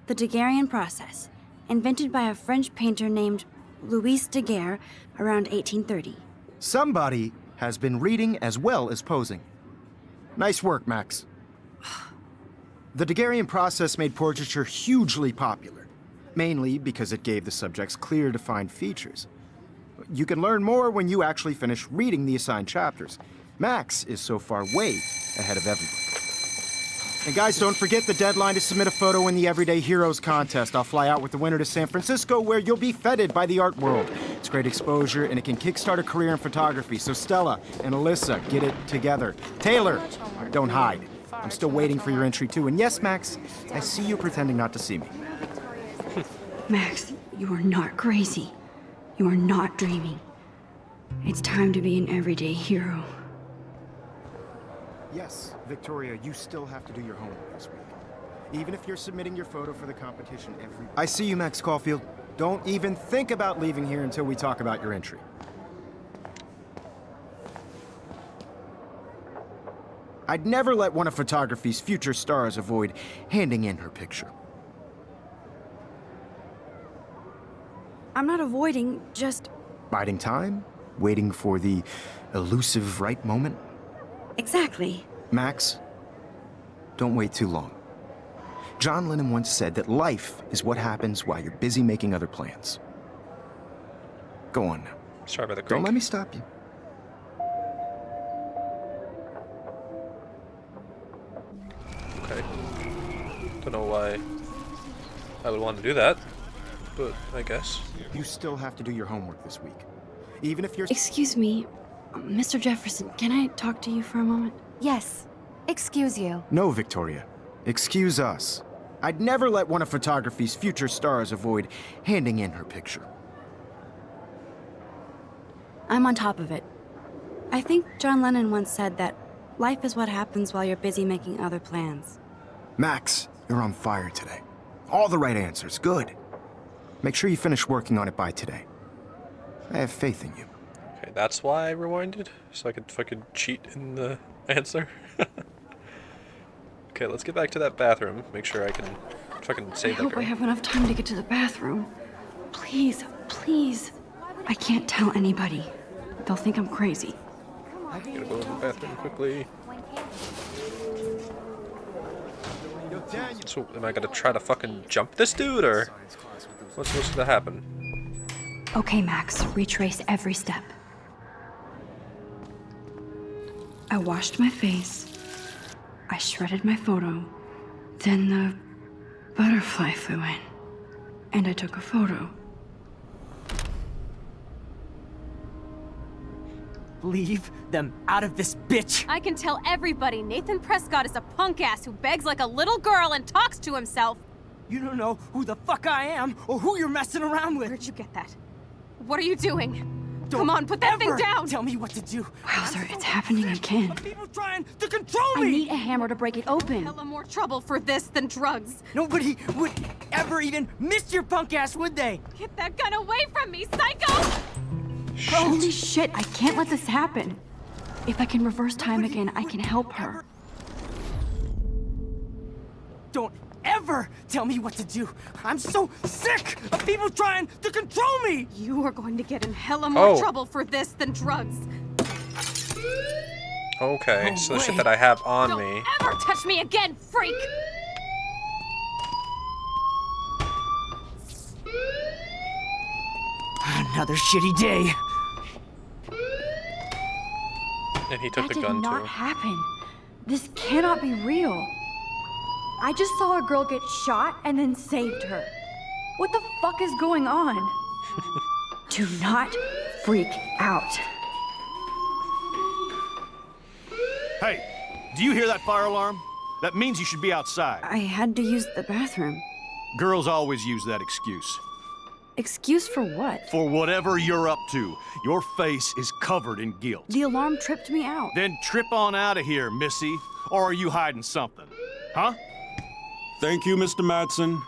The Daguerrean process, invented by a French painter named Louis Daguerre around 1830. Somebody has been reading as well as posing. Nice work, Max. The Daguerrean process made portraiture hugely popular, mainly because it gave the subjects clear, defined features. You can learn more when you actually finish reading the assigned chapters. Max is so far way ahead of everyone. And guys, don't forget the deadline to submit a photo in the Everyday Heroes contest. I'll fly out with the winner to San Francisco, where you'll be feted by the art world. It's great exposure, and it can kickstart a career in photography. So Stella and Alyssa, get it together. Taylor, don't hide. I'm still waiting for your entry, too. And yes, Max, I see you pretending not to see me. Max, you are not crazy. You are not dreaming. It's time to be an everyday hero. Yes, Victoria, you still have to do your homework this week. Even if you're submitting your photo for the competition every... I see you, Max Caulfield. Don't even think about leaving here until we talk about your entry. I'd never let one of photography's future stars avoid handing in her picture. I'm not avoiding, just... Biding time? Waiting for the elusive right moment? Exactly. Max, don't wait too long. John Lennon once said that life is what happens while you're busy making other plans. Go on now. Sorry about the creak. Don't let me stop you. Okay. Don't know why I would want to do that, but I guess. You still have to do your homework this week. Even if you're... Excuse me, Mr. Jefferson, can I talk to you for a moment? Yes. Excuse you. No, Victoria. Excuse us. I'd never let one of photography's future stars avoid handing in her picture. I'm on top of it. I think John Lennon once said that life is what happens while you're busy making other plans. Max, you're on fire today. All the right answers. Good. Make sure you finish working on it by today. I have faith in you. Okay, that's why I rewinded, so I could fucking cheat in the answer. Okay, let's get back to that bathroom. Make sure I can fucking I save that hope I girl. have enough time to get to the bathroom. Please, please. I can't tell anybody. They'll think I'm crazy. Gotta go in the bathroom quickly. So, am I gonna try to fucking jump this dude, or what's supposed to happen? Okay, Max, retrace every step. I washed my face. I shredded my photo. Then the butterfly flew in. And I took a photo. Leave them out of this bitch! I can tell everybody Nathan Prescott is a punk ass who begs like a little girl and talks to himself. You don't know who the fuck I am or who you're messing around with! Where'd you get that? What are you doing? Come on, put that thing ever down! Tell me what to do. Wowzer, it's happening again. People trying to control I me. need a hammer to break it open. Hella more trouble for this than drugs. Nobody would ever even miss your punk ass, would they? Get that gun away from me, psycho! Holy shit, I can't let this happen. If I can reverse time again, I can help her. Don't ever tell me what to do. I'm so sick of people trying to control me. You are going to get in hella more Oh. trouble for this than drugs. Okay, No so the shit way. that I have on Don't me. ever touch me again, freak! Another shitty day. And he took That the did gun not too. happen. This cannot be real. I just saw a girl get shot and then saved her. What the fuck is going on? Do not freak out. Hey, do you hear that fire alarm? That means you should be outside. I had to use the bathroom. Girls always use that excuse. Excuse for what? For whatever you're up to, your face is covered in guilt. The alarm tripped me out. Then trip on out of here, Missy. Or are you hiding something? Huh? Thank you, Mr. Madsen.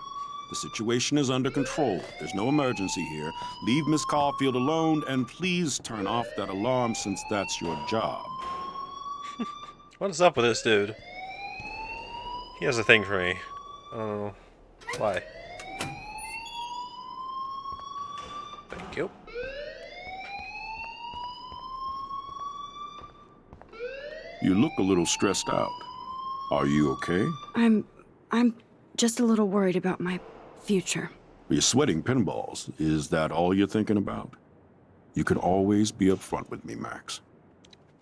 The situation is under control. There's no emergency here. Leave Miss Caulfield alone, and please turn off that alarm since that's your job. What is up with this dude? He has a thing for me. I don't know why. Thank you. You look a little stressed out. Are you okay? I'm just a little worried about my future. You're sweating pinballs. Is that all you're thinking about? You can always be upfront with me, Max.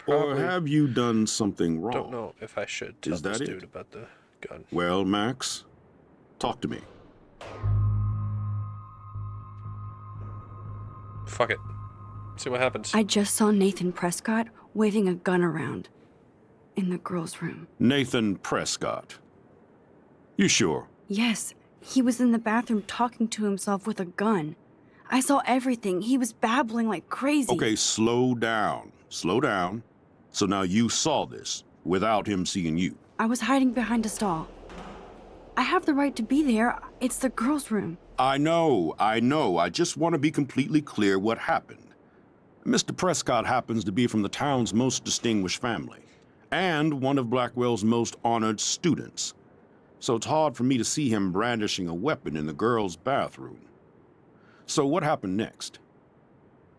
Or Probably have you done something wrong? don't know if I should tell Is that this it? dude about the gun. Well, Max, talk to me. Fuck it. See what happens. I just saw Nathan Prescott waving a gun around in the girls' room. Nathan Prescott. You sure? Yes, he was in the bathroom talking to himself with a gun. I saw everything. He was babbling like crazy. Okay, slow down. Slow down. So now you saw this without him seeing you. I was hiding behind a stall. I have the right to be there. It's the girls' room. I know. I just want to be completely clear what happened. Mr. Prescott happens to be from the town's most distinguished family, and one of Blackwell's most honored students. So it's hard for me to see him brandishing a weapon in the girls' bathroom. So what happened next?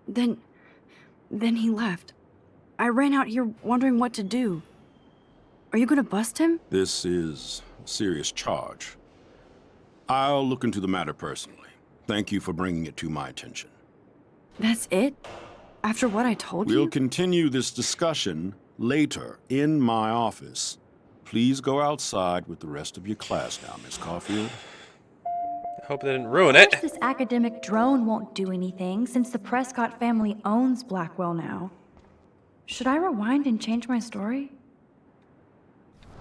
Then he left. I ran out here wondering what to do. Are you gonna bust him? This is a serious charge. I'll look into the matter personally. Thank you for bringing it to my attention. That's it? After what I told We'll you? continue this discussion later in my office. Please go outside with the rest of your class now, Miss Caulfield. I hope they didn't ruin it. This academic drone won't do anything since the Prescott family owns Blackwell now. Should I rewind and change my story?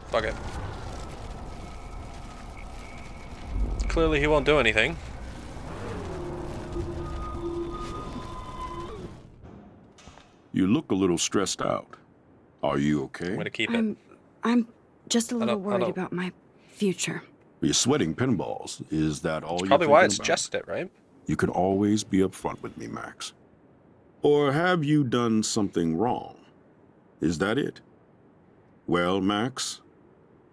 Fuck it. Clearly he won't do anything. You look a little stressed out. Are you okay? I'm gonna keep it. I'm just a little I worried don't- about my future. You're sweating pinballs. Is that all That's you're probably why I thinking about? suggested it, right? You can always be upfront with me, Max. Or have you done something wrong? Is that it? Well, Max,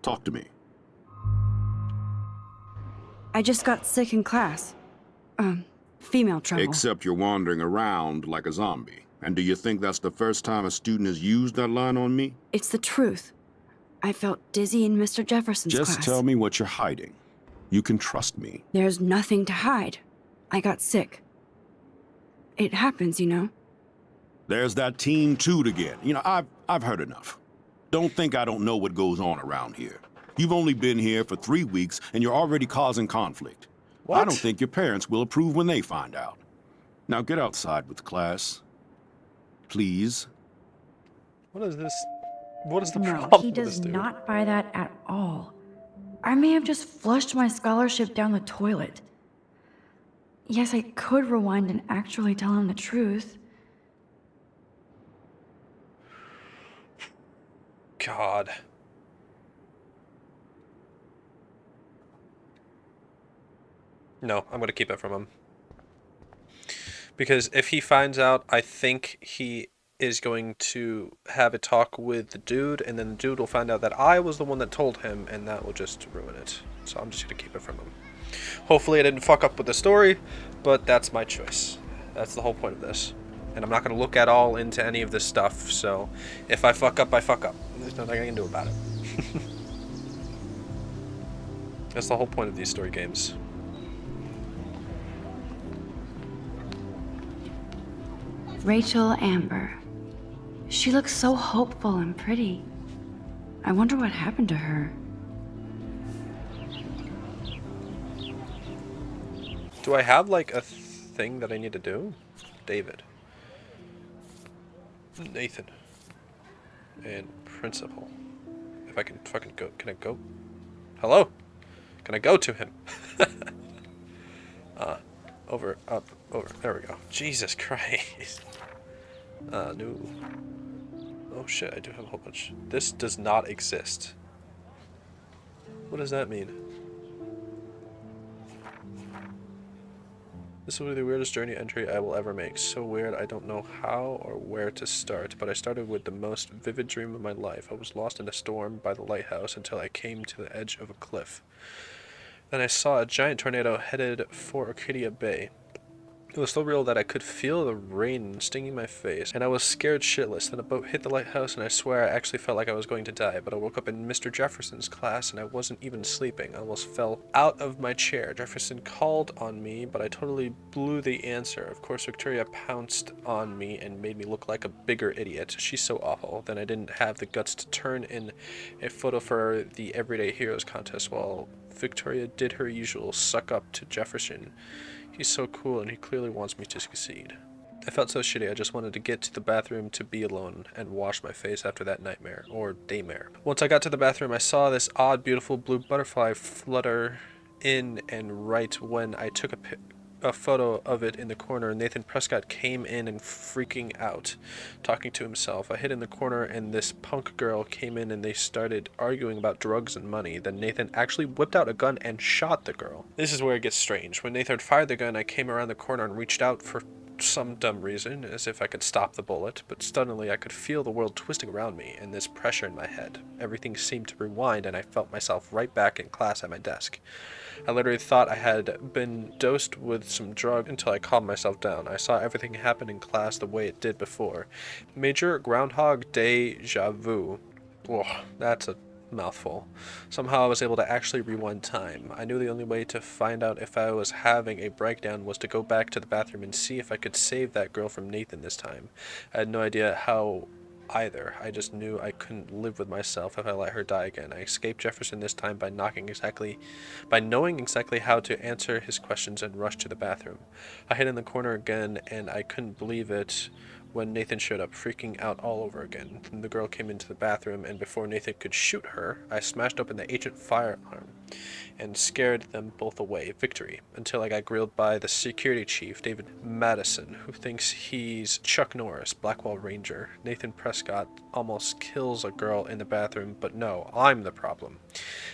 talk to me. I just got sick in class. Female trouble. Except you're wandering around like a zombie. And do you think that's the first time a student has used that line on me? It's the truth. I felt dizzy in Mr. Jefferson's Just class. tell me what you're hiding. You can trust me. There's nothing to hide. I got sick. It happens, you know. There's that Team Toot again. You know, I've heard enough. Don't think I don't know what goes on around here. You've only been here for 3 weeks, and you're already causing conflict. I What? don't think your parents will approve when they find out. Now get outside with class. Please. What is this? What is the No, problem he with this does dude? not buy that at all. I may have just flushed my scholarship down the toilet. Yes, I could rewind and actually tell him the truth. God. No, I'm gonna keep it from him. Because if he finds out, I think he is going to have a talk with the dude, and then the dude will find out that I was the one that told him, and that will just ruin it. So I'm just gonna keep it from him. Hopefully I didn't fuck up with the story, but that's my choice. That's the whole point of this. And I'm not gonna look at all into any of this stuff, so if I fuck up, I fuck up. There's nothing I can do about it. That's the whole point of these story games. Rachel Amber. She looks so hopeful and pretty. I wonder what happened to her. Do I have like a thing that I need to do? David. Nathan. And Principal. If I can fucking go. Can I go? Hello? Can I go to him? Over, up, over. There we go. Jesus Christ. No. Oh shit, I do have a whole bunch. This does not exist. What does that mean? This will be the weirdest journey entry I will ever make. So weird, I don't know how or where to start, but I started with the most vivid dream of my life. I was lost in a storm by the lighthouse until I came to the edge of a cliff. Then I saw a giant tornado headed for Arcadia Bay. It was so real that I could feel the rain stinging my face, and I was scared shitless. Then a boat hit the lighthouse, and I swear I actually felt like I was going to die, but I woke up in Mr. Jefferson's class, and I wasn't even sleeping. I almost fell out of my chair. Jefferson called on me, but I totally blew the answer. Of course, Victoria pounced on me and made me look like a bigger idiot. She's so awful. Then I didn't have the guts to turn in a photo for the Everyday Heroes contest, while Victoria did her usual suck up to Jefferson. He's so cool and he clearly wants me to succeed. I felt so shitty, I just wanted to get to the bathroom to be alone and wash my face after that nightmare, or daymare. Once I got to the bathroom, I saw this odd, beautiful blue butterfly flutter in, and right when I took a photo of it in the corner, Nathan Prescott came in and freaking out, talking to himself. I hid in the corner and this punk girl came in and they started arguing about drugs and money. Then Nathan actually whipped out a gun and shot the girl. This is where it gets strange. When Nathan fired the gun, I came around the corner and reached out for some dumb reason, as if I could stop the bullet, but suddenly I could feel the world twisting around me and this pressure in my head. Everything seemed to rewind and I felt myself right back in class at my desk. I literally thought I had been dosed with some drug until I calmed myself down. I saw everything happen in class the way it did before. Major Groundhog Deja Vu. Whoa, that's a mouthful. Somehow I was able to actually rewind time. I knew the only way to find out if I was having a breakdown was to go back to the bathroom and see if I could save that girl from Nathan this time. I had no idea how either. I just knew I couldn't live with myself if I let her die again. I escaped Jefferson this time by knowing exactly how to answer his questions and rushed to the bathroom. I hid in the corner again and I couldn't believe it when Nathan showed up, freaking out all over again. The girl came into the bathroom, and before Nathan could shoot her, I smashed open the ancient firearm and scared them both away. Victory. Until I got grilled by the security chief, David Madison, who thinks he's Chuck Norris, Blackwell Ranger. Nathan Prescott almost kills a girl in the bathroom, but no, I'm the problem.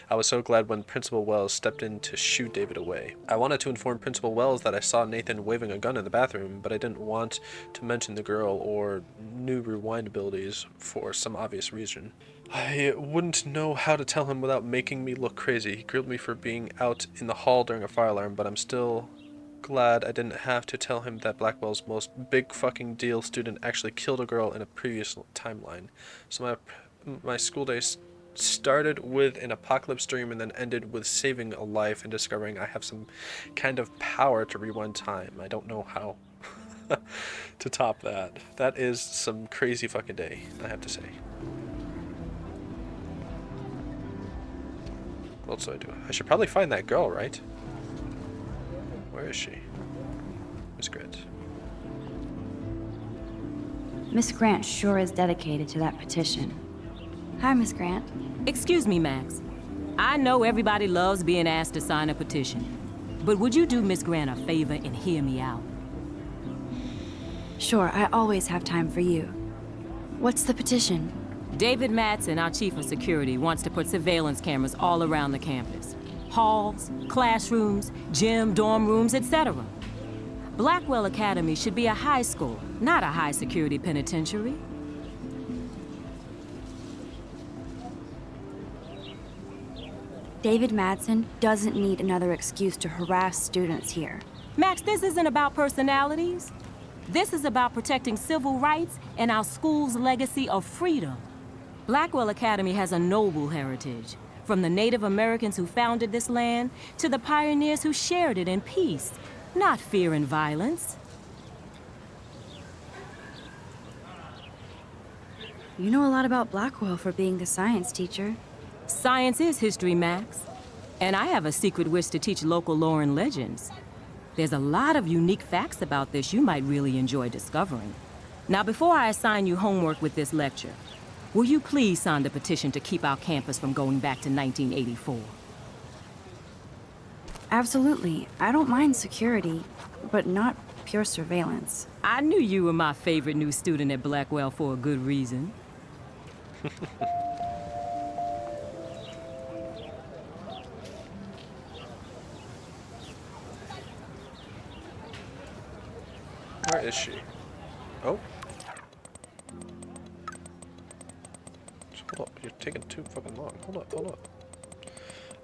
I was so glad when Principal Wells stepped in to shoot David away. I wanted to inform Principal Wells that I saw Nathan waving a gun in the bathroom, but I didn't want to mention the girl or new rewind abilities for some obvious reason. I wouldn't know how to tell him without making me look crazy. He grilled me for being out in the hall during a fire alarm, but I'm still glad I didn't have to tell him that Blackwell's most big fucking deal student actually killed a girl in a previous timeline. So my school days started with an apocalypse dream and then ended with saving a life and discovering I have some kind of power to rewind time. I don't know how to top that. That is some crazy fucking day, I have to say. What else do I do? I should probably find that girl, right? Where is she? Miss Grant. Miss Grant sure is dedicated to that petition. Hi, Miss Grant. Excuse me, Max. I know everybody loves being asked to sign a petition, but would you do Miss Grant a favor and hear me out? Sure, I always have time for you. What's the petition? David Matson, our chief of security, wants to put surveillance cameras all around the campus. Halls, classrooms, gym, dorm rooms, etc. Blackwell Academy should be a high school, not a high-security penitentiary. David Madsen doesn't need another excuse to harass students here. Max, this isn't about personalities. This is about protecting civil rights and our school's legacy of freedom. Blackwell Academy has a noble heritage, from the Native Americans who founded this land to the pioneers who shared it in peace, not fear and violence. You know a lot about Blackwell for being the science teacher. Science is history, Max. And I have a secret wish to teach local lore and legends. There's a lot of unique facts about this you might really enjoy discovering. Now, before I assign you homework with this lecture, will you please sign the petition to keep our campus from going back to 1984? Absolutely. I don't mind security, but not pure surveillance. I knew you were my favorite new student at Blackwell for a good reason. Where is she? Oh. Hold up, you're taking too fucking long. Hold up.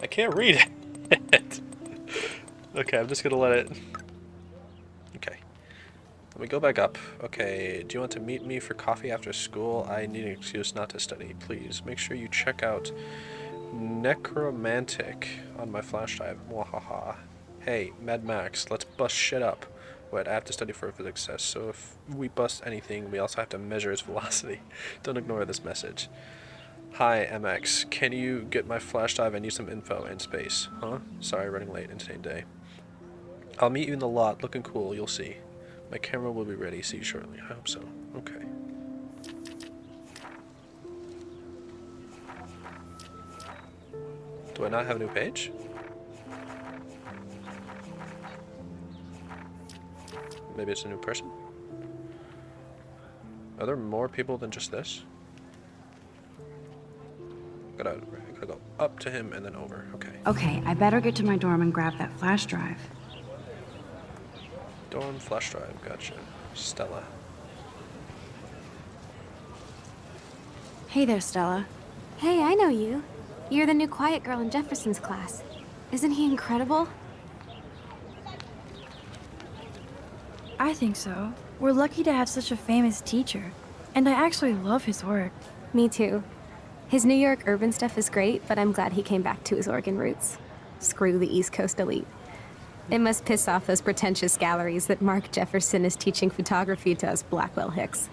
I can't read it. Okay, I'm just gonna let it... Okay. Let me go back up. Okay, do you want to meet me for coffee after school? I need an excuse not to study. Please, make sure you check out Necromantic on my flash drive. Mwahaha. Hey, Mad Max, let's bust shit up. Wait, I have to study for a physics test, so if we bust anything, we also have to measure its velocity. Don't ignore this message. Hi, MX. Can you get my flash drive? I need some info in space. Huh? Sorry, running late. Insane day. I'll meet you in the lot. Looking cool. You'll see. My camera will be ready. See you shortly. I hope so. Okay. Do I not have a new page? Maybe it's a new person? Are there more people than just this? Gotta go up to him and then over. Okay. Okay, I better get to my dorm and grab that flash drive. Dorm flash drive. Gotcha. Stella. Hey there, Stella. Hey, I know you. You're the new quiet girl in Jefferson's class. Isn't he incredible? I think so. We're lucky to have such a famous teacher. And I actually love his work. Me too. His New York urban stuff is great, but I'm glad he came back to his Oregon roots. Screw the East Coast elite. It must piss off those pretentious galleries that Mark Jefferson is teaching photography to us Blackwell hicks.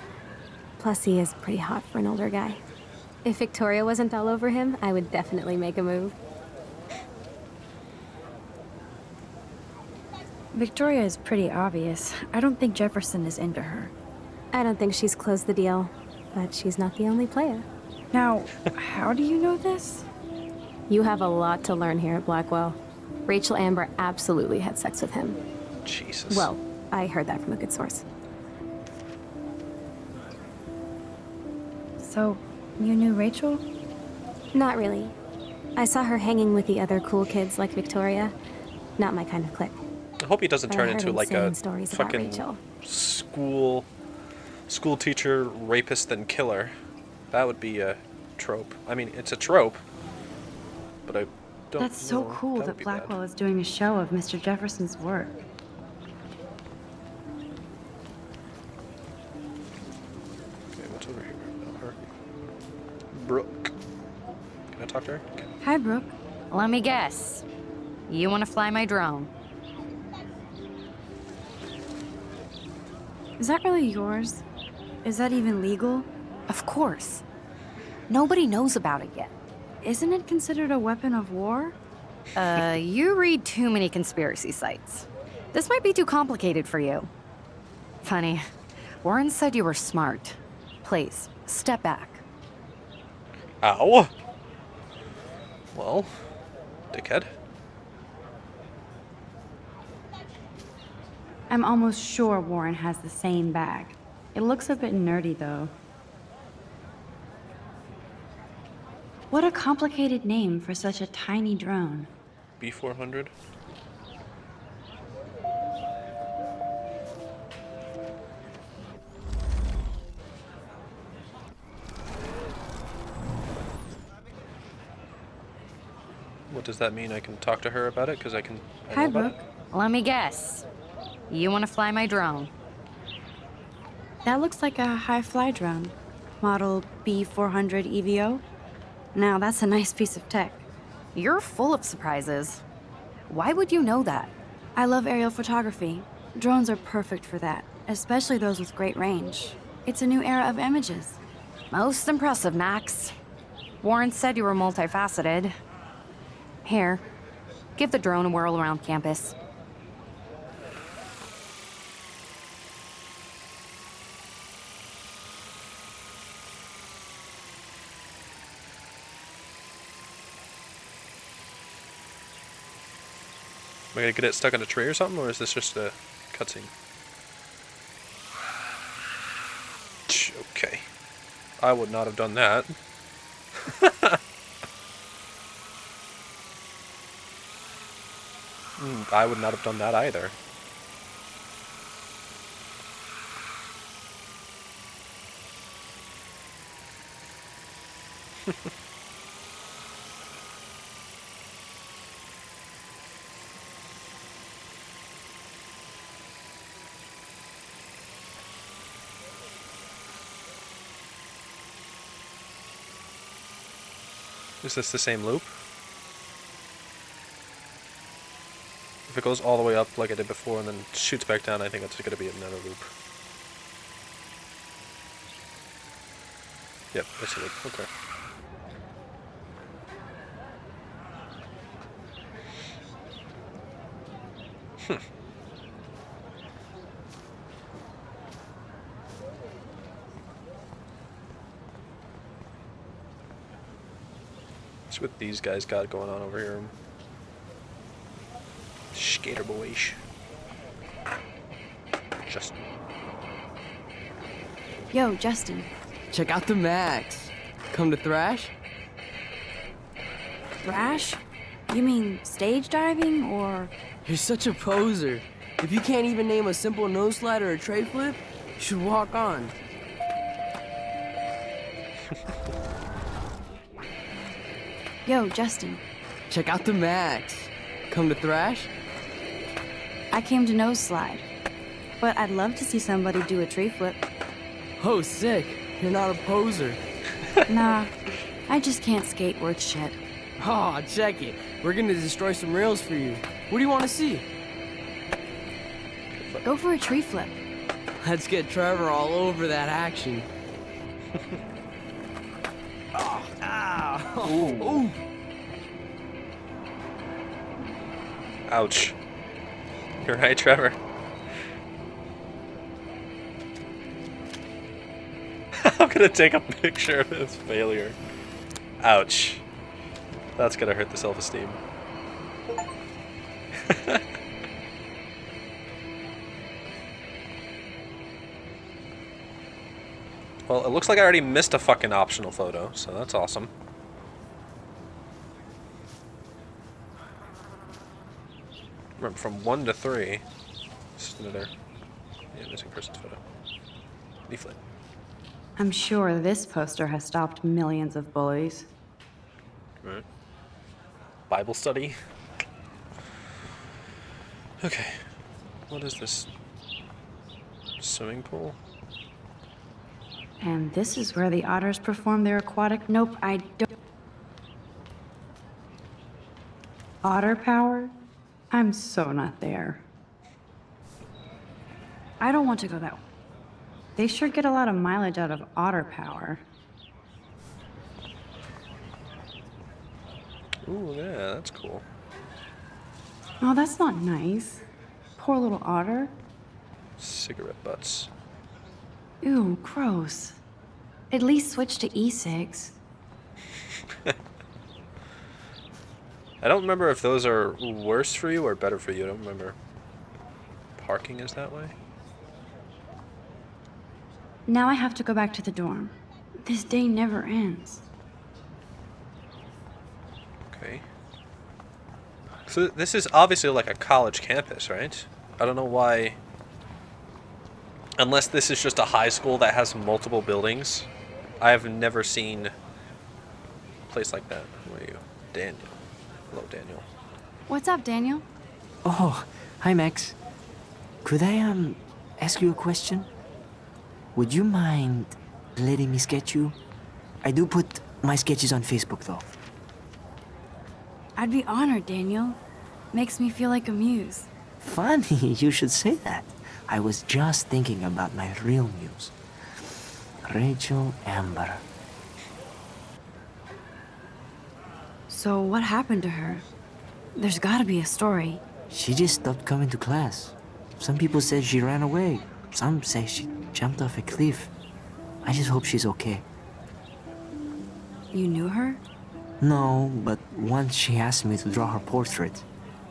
Plus, he is pretty hot for an older guy. If Victoria wasn't all over him, I would definitely make a move. Victoria is pretty obvious. I don't think Jefferson is into her. I don't think she's closed the deal, but she's not the only player. Now, how do you know this? You have a lot to learn here at Blackwell. Rachel Amber absolutely had sex with him. Jesus. Well, I heard that from a good source. So, you knew Rachel? Not really. I saw her hanging with the other cool kids like Victoria. Not my kind of clique. I hope he doesn't turn into like a stories about fucking Rachel. school teacher, rapist, and killer. That would be a trope. I mean, it's a trope, but I don't. That's so cool that Blackwell is doing a show of Mr. Jefferson's work. Okay, what's over here? Oh, her. Brooke. Can I talk to her? Okay. Hi, Brooke. Let me guess. You want to fly my drone? Is that really yours? Is that even legal? Of course. Nobody knows about it yet. Isn't it considered a weapon of war? You read too many conspiracy sites. This might be too complicated for you. Funny. Warren said you were smart. Please, step back. Ow. Well, dickhead. I'm almost sure Warren has the same bag. It looks a bit nerdy, though. What a complicated name for such a tiny drone. B400. What does that mean? I can talk to her about it? Because I know Hi, about Brooke. it? Let me guess. You want to fly my drone? That looks like a high-fly drone. Model B400 EVO. Now, that's a nice piece of tech. You're full of surprises. Why would you know that? I love aerial photography. Drones are perfect for that, especially those with great range. It's a new era of images. Most impressive, Max. Warren said you were multifaceted. Here, give the drone a whirl around campus. Am I gonna get it stuck in a tree or something, or is this just a cutscene? Okay. I would not have done that. I would not have done that either. Is this the same loop? If it goes all the way up like I did before and then shoots back down, I think it's going to be another loop. Yep, it's a loop. Okay. What's what these guys got going on over here? Skater boys. Justin. Yo, Justin. Check out the Max. Come to thrash? Thrash? You mean stage diving, or...? You're such a poser. If you can't even name a simple nose slide or a tray flip, you should walk on. Yo, Justin. Check out the Max. Come to thrash? I came to nose slide. But I'd love to see somebody do a tree flip. Oh, sick. You're not a poser. Nah, I just can't skate worth shit. Aw, check it. We're gonna destroy some rails for you. What do you want to see? Go for a tree flip. Let's get Trevor all over that action. Oh, ow. Ooh. Ouch. You're right, Trevor. I'm gonna take a picture of this failure. Ouch. That's gonna hurt the self-esteem. Well, it looks like I already missed a fucking optional photo, so that's awesome. Remember, from 1 to 3. This is another missing person's photo. Leaflet. I'm sure this poster has stopped millions of bullies. Right. Bible study. Okay. What is this? Swimming pool? And this is where the otters perform their aquatic... Nope, I don't... Otter power? I'm so not there. I don't want to go that way. They sure get a lot of mileage out of otter power. Ooh, yeah, that's cool. Oh, that's not nice. Poor little otter. Cigarette butts. Ew, gross. At least switch to e-cigs. I don't remember if those are worse for you or better for you. I don't remember. Parking is that way? Now I have to go back to the dorm. This day never ends. So this is obviously like a college campus, right? I don't know why. Unless this is just a high school that has multiple buildings. I have never seen a place like that. Where are you? Daniel. Hello, Daniel. What's up, Daniel? Oh, hi, Max. Could I, ask you a question? Would you mind letting me sketch you? I do put my sketches on Facebook, though. I'd be honored, Daniel. Makes me feel like a muse. Funny you should say that. I was just thinking about my real muse. Rachel Amber. So what happened to her? There's gotta be a story. She just stopped coming to class. Some people said she ran away. Some say she jumped off a cliff. I just hope she's okay. You knew her? No, but once she asked me to draw her portrait.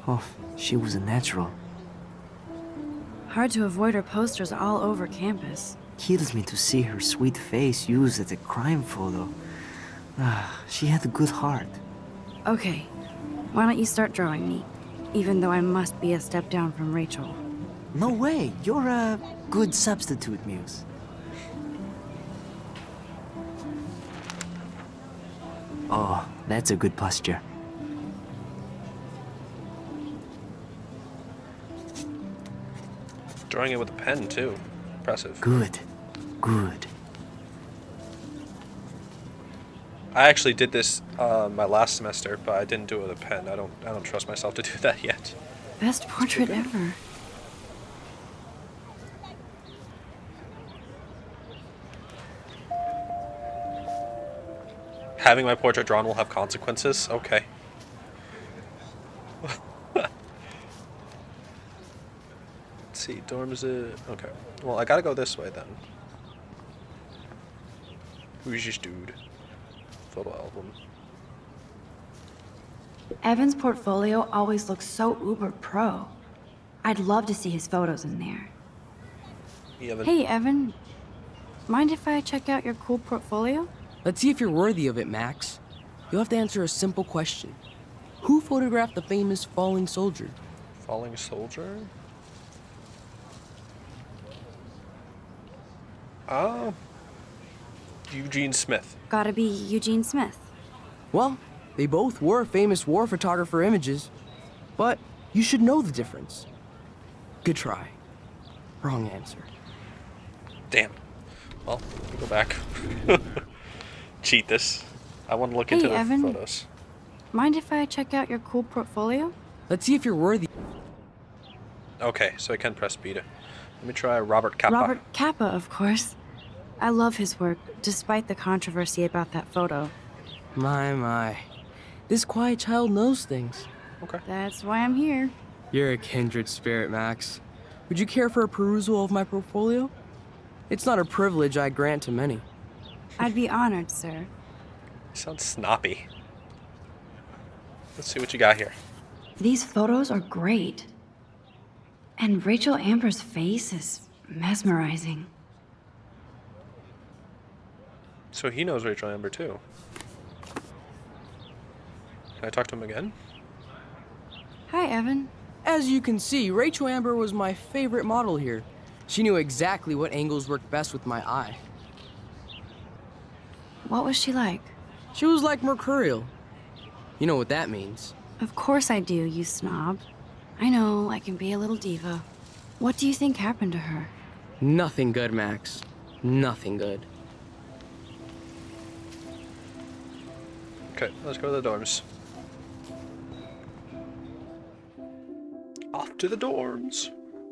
Oh, she was a natural. Hard to avoid her posters all over campus. Kills me to see her sweet face used as a crime photo. Ah, she had a good heart. Okay, why don't you start drawing me? Even though I must be a step down from Rachel. No way, you're a good substitute, Muse. Oh, that's a good posture. Drawing it with a pen, too. Impressive. Good. Good. I actually did this my last semester, but I didn't do it with a pen. I don't trust myself to do that yet. Best portrait ever. Having my portrait drawn will have consequences? Okay. Let's see, dorms okay. Well, I gotta go this way then. Who's this dude? Photo album. Evan's portfolio always looks so uber pro. I'd love to see his photos in there. Hey, Evan. Mind if I check out your cool portfolio? Let's see if you're worthy of it, Max. You'll have to answer a simple question. Who photographed the famous falling soldier? Falling soldier? Eugene Smith. Gotta be Eugene Smith. Well, they both were famous war photographer images, but you should know the difference. Good try. Wrong answer. Damn. Well, let me go back. Cheat this. I want to look into the Evan. photos. Mind if I check out your cool portfolio? Let's see if you're worthy. Okay, so I can press beta. Let me try Robert Capa. Robert Capa, of course. I love his work, despite the controversy about that photo. My. This quiet child knows things. Okay. That's why I'm here. You're a kindred spirit, Max. Would you care for a perusal of my portfolio? It's not a privilege I grant to many. I'd be honored, sir. You sound snappy. Let's see what you got here. These photos are great. And Rachel Amber's face is mesmerizing. So he knows Rachel Amber too. Can I talk to him again? Hi, Evan. As you can see, Rachel Amber was my favorite model here. She knew exactly what angles worked best with my eye. What was she like? She was like mercurial. You know what that means. Of course I do, you snob. I know, I can be a little diva. What do you think happened to her? Nothing good, Max. Nothing good. Okay, let's go to the dorms. Off to the dorms.